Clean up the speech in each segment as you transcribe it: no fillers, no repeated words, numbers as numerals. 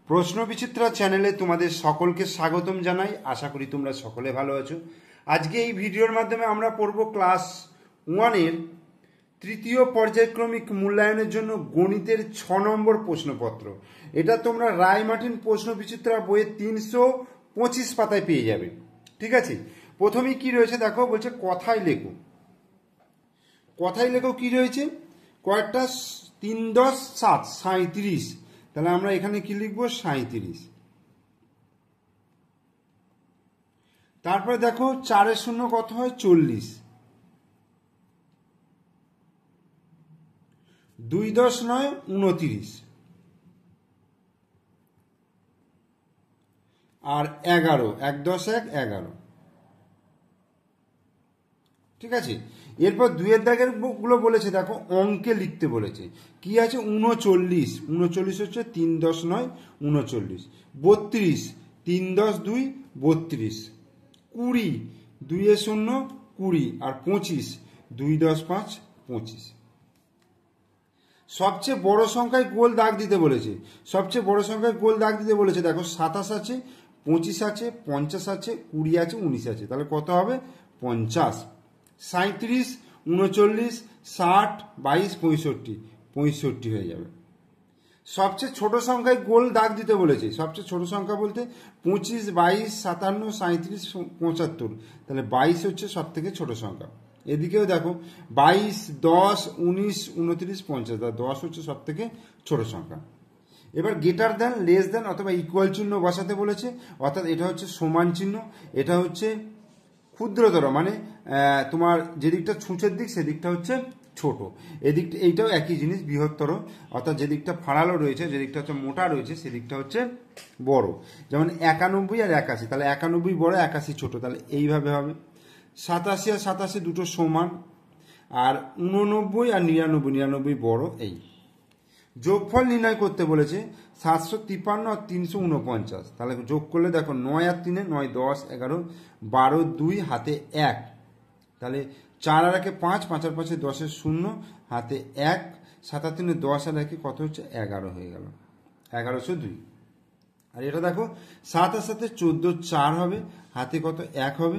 প্রশ্ন বিচিত্রা চ্যানেলে তোমাদের সকলকে স্বাগতম জানাই। আশা করি তোমরা সকলে ভালো আছো। আজকে এই ভিডিওর মাধ্যমে আমরা পড়ব ক্লাস 1-এর তৃতীয় পর্যায়ক্রমিক মূল্যায়নের জন্য গণিতের 6 নম্বর প্রশ্নপত্র। এটা তোমরা রায় মার্টিন প্রশ্ন বিচিত্রা বইয়ের 325 পাতায় পেয়ে যাবে। ঠিক আছে, প্রথমেই কি রয়েছে দেখো, বলছে কথায় লেখো। কথায় লেখো কি রয়েছে, কয়েকটা 3 10 7 37, তাহলে আমরা এখানে কি লিখব 37। তারপরে দেখো 4 এর শূন্য কত হয় 40, 2 10 9 29, আর 11 1 10 1 11। ঠিক আছে, এরপর 2 এর দাগের গুলো বলেছে দেখো অঙ্কে লিখতে বলেছে। কি আছে 39, 39 হচ্ছে 3 10 9 39, 32 3 10 2 32, 20 2 এর শূন্য 20, আর 25 2 10 5 25। সবচেয়ে বড় সংখ্যায় গোল দাগ দিতে বলেছে। সবচেয়ে বড় সংখ্যায় গোল দাগ দিতে বলেছে দেখো 27 আছে, 25 আছে, 50 আছে, 20 আছে, 19 আছে, তাহলে কত হবে 50। 37 39 60 22 65, 65 হয়ে যাবে। সবচেয়ে ছোট সংখ্যায় গোল দাগ দিতে বলেছে। সবচেয়ে ছোট সংখ্যা বলতে 25 22 57 37 75, তাহলে 22 হচ্ছে সব থেকে ছোট সংখ্যা। এদিকেও দেখো 22 10 19 29 50, তাহলে 10 হচ্ছে সব থেকে ছোট সংখ্যা। এবার গ্রেটার দেন, লেস দেন অথবা ইকুয়াল চিহ্ন বসাতে বলেছে, অর্থাৎ এটা হচ্ছে সমান চিহ্ন, এটা হচ্ছে ক্ষুদ্রতর, মানে তোমার যেদিকটা ছুঁচের দিক সেদিকটা হচ্ছে ছোট, এদিকটা এইটাও একই জিনিস বৃহত্তর, অর্থাৎ যেদিকটা ফাড়ালো রয়েছে, যেদিকটা হচ্ছে মোটা রয়েছে সেদিকটা হচ্ছে বড়। যেমন 91 আর 81, তাহলে 91 বড় 81 ছোট, তাহলে এইভাবে হবে। 87 আর 87 দুটো সমান, আর 89 আর 99, 99 বড়। এই যোগফল নির্ণয় করতে বলেছে 753 আর 349, তাহলে যোগ করলে দেখো 9 আর 3 9 10 11 12 2 হাতে 1, তাহলে 4 আর 1 5 5 আর 5 10 এর 0 হাতে 1, 7 আর 3 10 আর 1 কত হচ্ছে 11 হয়ে গেল, 1102। আর এটা দেখো 7 আর 7 14 4 হবে, হাতে কত 1 হবে,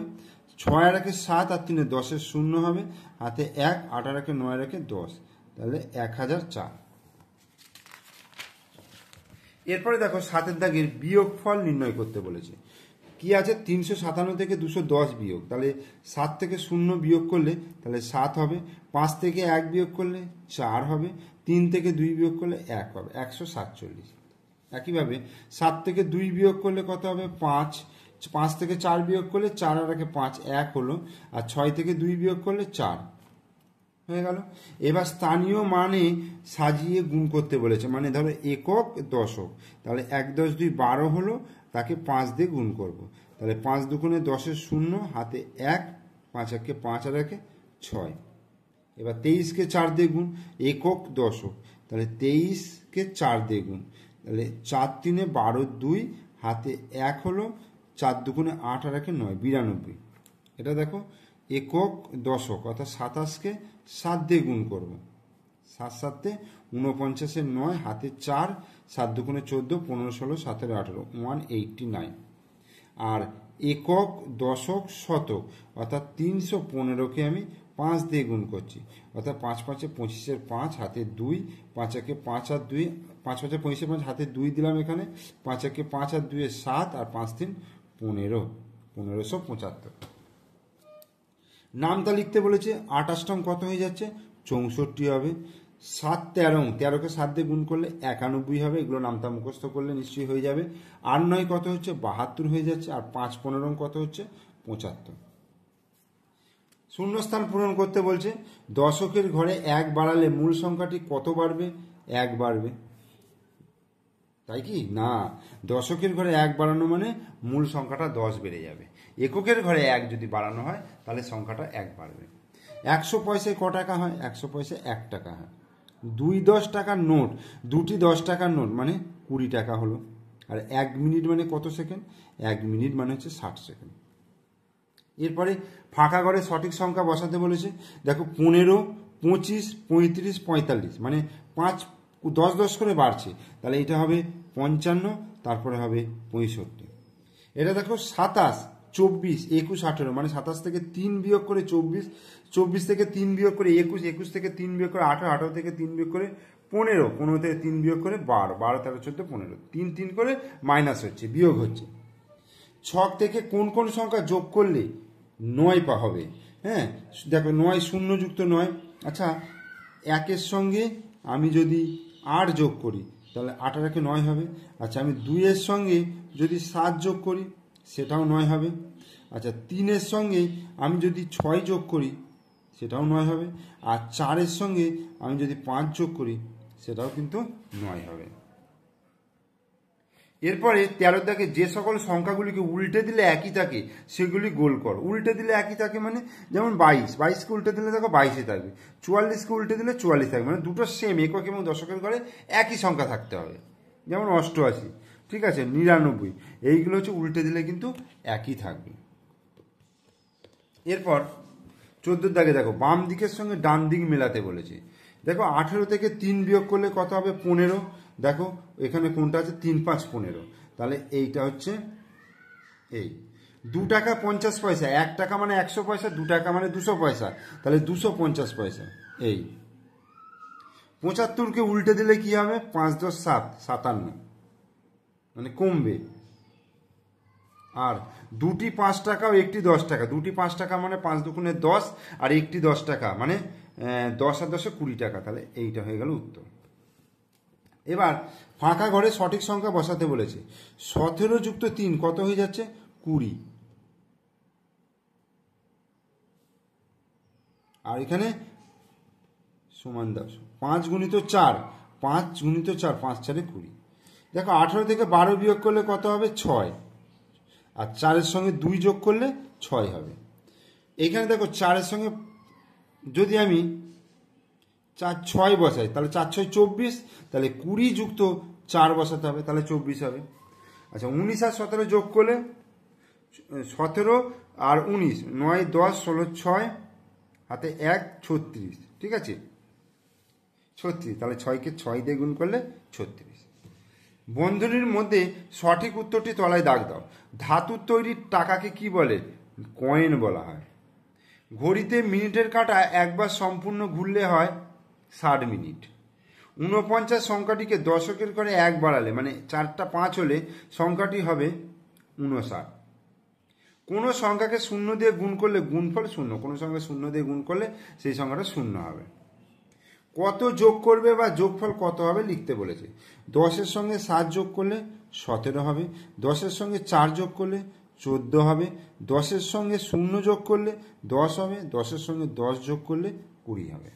6 আর 1 7 আর 3 10 এর 0 হবে, হাতে 1, 8 আর 1 9 আর 1 10, তাহলে 1004। এরপরে দেখো 7 দাগের বিয়োগফল নির্ণয় করতে বলেছে। কি আছে 357 থেকে 210 বিয়োগ, তাহলে 7 থেকে 0 বিয়োগ করলে তাহলে 7 হবে, 5 থেকে 1 বিয়োগ করলে 4 হবে, 3 থেকে 2 বিয়োগ করলে 1 হবে, 147। একইভাবে 7 থেকে 2 বিয়োগ করলে কত হবে 5, 5 থেকে 4 বিয়োগ করলে 4 আর 1 5 1 হলো, আর 6 থেকে 2 বিয়োগ করলে 4 হয়ে গেল। এবার স্থানীয় মানে সাজিয়ে গুণ করতে বলেছে, মানে ধরো একক দশক, তাহলে 1 10 2 12 হলো, তাকে 5 দিয়ে গুণ করব, তাহলে 5 দুগুণে 10 এর 0 হাতে 1, 5 1 5 আর 1 6। এবার 23 কে 4 দিয়ে গুণ, একক দশক, তাহলে 23 কে 4 দিয়ে গুণ, তাহলে 4 3 12 2 হাতে 1 হলো, 4 দুগুণে 8 আর 1 9 92। এটা দেখো একক দশক, অর্থাৎ 27 কে 7 দিয়ে গুণ করব, 7 7 49 এর 9 হাতে 4, 7 দুগুণে 14 15 16 17 18 189। আর একক দশক শতক, অর্থাৎ 315কে আমি 5 দিয়ে গুণ করছি, অর্থাৎ 5 5 25 এর 5 হাতে 2, 5 1 5 আর 2 5 5 25 এর 5 হাতে 2 দিলাম এখানে, 5 1 5 আর 2 7, আর 5 3 15, 1575। নামটা লিখতে বলেছে, 28 কত হয়ে যাচ্ছে 64 হবে, 7 13, 13কে 7 দিয়ে গুণ করলে 91 হবে, এগুলো নামটা মুখস্থ করলে নিশ্চয়ই হয়ে যাবে। 8 9 কত হচ্ছে 72 হয়ে যাচ্ছে, আর 5 15 কত হচ্ছে 75। শূন্যস্থান পূরণ করতে বলছে, দশকের ঘরে 1 বাড়ালে মূল সংখ্যাটি কত বাড়বে 1 বাড়বে, তাই কি না, দশকের ঘরে 1 বাড়ানো মানে মূল সংখ্যাটা 10 বেড়ে যাবে। এককের ঘরে 1 যদি বাড়ানো হয় তাহলে সংখ্যাটা 1 বাড়বে। 100 পয়সায় ক টাকা হয় 100 পয়সায় 1 টাকা হয়। 2 10 টাকার নোট, দুটি 10 টাকার নোট মানে 20 টাকা হলো। আর 1 মিনিট মানে কত সেকেন্ড, 1 মিনিট মানে হচ্ছে 60 সেকেন্ড। এরপরে ফাঁকা ঘরে সঠিক সংখ্যা বসাতে বলেছে। দেখো 15 25 35 45, মানে 5 10 10 করে বাড়ছে, তাহলে এটা হবে 55, তারপরে হবে 65। এটা দেখো 27, 24, 21, 18, মানে 27 থেকে 3 বিয়োগ করে 24, 24 থেকে 3 বিয়োগ করে 21, 21 থেকে 3 বিয়োগ করে 18, 18 থেকে 3 বিয়োগ করে 15, 15 থেকে 3 বিয়োগ করে 12, 12, 13, 14, 15, 3 3 করে মাইনাস হচ্ছে, বিয়োগ হচ্ছে। ছক থেকে কোন কোন সংখ্যা যোগ করলে 9 হবে? হ্যাঁ, দেখো 9 শূন্যযুক্ত 9। আচ্ছা, 1-এর সঙ্গে আমি যদি 8 যোগ করি তাহলে 8 আর 1 9 হবে। আচ্ছা, আমি 2-এর সঙ্গে যদি 7 যোগ করি সেটাও 9 হবে। আচ্ছা, 3-এর সঙ্গে আমি যদি 6 যোগ করি সেটাও 9 হবে। আর 4-এর সঙ্গে আমি যদি 5 যোগ করি সেটাও কিন্তু 9 হবে। এরপরে 13 দাগে যে সকল সংখ্যাগুলিকে উল্টে দিলে একই থাকে সেগুলি গোল কর। উল্টে দিলে একই থাকে মানে যেমন 22কে উল্টে দিলে দেখো 22-এ থাকবে, 44কে উল্টে দিলে 44 থাকবে, মানে দুটো সেম, একক এবং দশকের ঘরে একই সংখ্যা থাকতে হবে। যেমন 88, ঠিক আছে, 99, এইগুলো হচ্ছে উল্টে দিলে কিন্তু একই থাকবে। এরপর 14 দাগে দেখো বাম দিকের সঙ্গে ডান দিক মেলাতে বলেছে। দেখো 18 থেকে 3 বিয়োগ করলে কত হবে? 15। দেখো এখানে কোনটা আছে? 3 5 15, তাহলে এইটা হচ্ছে এই 2 টাকা 50 পয়সা, 1 টাকা মানে 100 পয়সা, 2 টাকা মানে 200 পয়সা, তাহলে 250 পয়সা। এই 75কে উল্টে দিলে কি হবে? 5 10 7, 57, মানে কমবে। আর দুটি 5 টাকা ও একটি 10 টাকা, দুটি 5 টাকা মানে 5 দুগুণে 10, আর একটি 10 টাকা মানে 10 আর 10-এ 20 টাকা, তাহলে এইটা হয়ে গেল উত্তর। এবার ফাঁকা ঘরে সঠিক সংখ্যা বসাতে বলেছে। 17 যুক্ত 3 কত হয়ে যাচ্ছে? 20। আর এখানে সমান দাও 5 গুণিত 4, 5 গুণিত 4, 5 4 20। দেখো 18 থেকে 12 বিয়োগ করলে কত হবে? 6। আর 4-এর সঙ্গে 2 যোগ করলে 6 হবে। এখানে দেখো 4-এর সঙ্গে যদি আমি 4 6 বসাই তাহলে 4 6 24, তাহলে 20 যুক্ত 4 বসাতে হবে, তাহলে 24 হবে। আচ্ছা, 19 আর 17 যোগ করলে 17 আর 19, 9 10 16 6 হাতে 1 36, ঠিক আছে, 36, তাহলে 6কে 6 দিয়ে গুণ করলে 36। বন্ধনীর মধ্যে সঠিক উত্তরটি তলায় দাগ দাও। ধাতুর তৈরির টাকাকে কি বলে? কয়েন বলা হয়। ঘড়িতে মিনিটের কাঁটা একবার সম্পূর্ণ ঘুরলে হয় 60 মিনিট। 49 সংখ্যাটিকে দশকের ঘরে 1 বাড়ালে মানে 4টা 5 হলে সংখ্যাটি হবে 59। কোনো সংখ্যাকে 0 দিয়ে গুণ করলে গুণফল 0, কোনো সংখ্যাকে 0 দিয়ে গুণ করলে সেই সংখ্যাটা 0 হবে। কত যোগ করবে বা যোগফল কত হবে লিখতে বলেছে। 10-এর সঙ্গে 7 যোগ করলে 17 হবে, 10-এর সঙ্গে 4 যোগ করলে 14 হবে, 10-এর সঙ্গে 0 যোগ করলে 10 হবে, 10-এর সঙ্গে 10 যোগ করলে 20 হবে।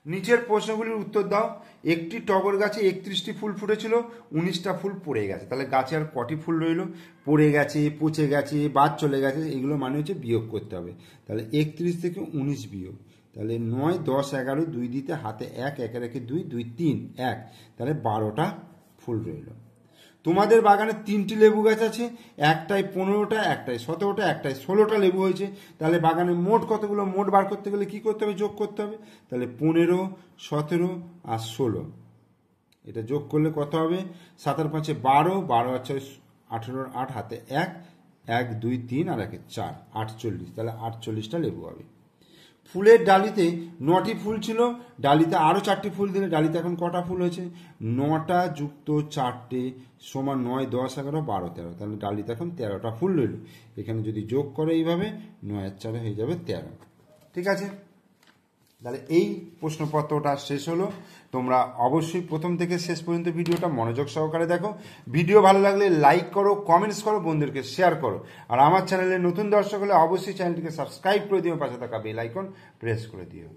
নিচের প্রশ্নগুলির উত্তর দাও। একটি টগর গাছে 31টি ফুল ফুটেছিল, 19টা ফুল পড়ে গেছে, তাহলে গাছে আর কটি ফুল রইল? পড়ে গেছে, পচে গেছে, বাদ চলে গেছে, এগুলো মানে হচ্ছে বিয়োগ করতে হবে। তাহলে 31 থেকে 19 বিয়োগ, তাহলে 9 10 11, 2 দিতে হাতে 1, 1 1 2, 2 3 1, তাহলে 12টা ফুল রইল। তোমাদের বাগানে 3টি লেবু গাছ আছে, একটায় 15টা, একটায় 17টা, একটায় 16টা লেবু হয়েছে, তাহলে বাগানে মোট কতগুলো? মোট বার করতে গেলে কি করতে হবে? যোগ করতে হবে। তাহলে 15 17 আর 16, এটা যোগ করলে কত হবে? 7 আর 5 12, 12 আর 6 18, 8 হাতে 1, 1 2 3 আর 1 4, 48, তাহলে 48টা লেবু হবে। ফুলের ডালিতে 9টি ফুল ছিল, ডালিতে আরও 4টি ফুল দিলে ডালিতে এখন কটা ফুল হয়েছে? 9টা যুক্ত 4টে সমান 9 10 11 12 13, তাহলে ডালিতে এখন 13টা ফুল রইল। এখানে যদি যোগ করে এইভাবে 9 আর 4 হয়ে যাবে 13, ঠিক আছে। তাহলে এই প্রশ্নপত্রটা শেষ হলো। তোমরা অবশ্যই প্রথম থেকে শেষ পর্যন্ত ভিডিওটা মনোযোগ সহকারে দেখো। ভিডিও ভালো লাগলে লাইক করো, কমেন্টস করো, বন্ধুদেরকে শেয়ার করো। আর আমার চ্যানেলে নতুন দর্শক হলে অবশ্যই চ্যানেলটিকে সাবস্ক্রাইব করে দিও, পাশে থাকা বেল আইকন প্রেস করে দিও।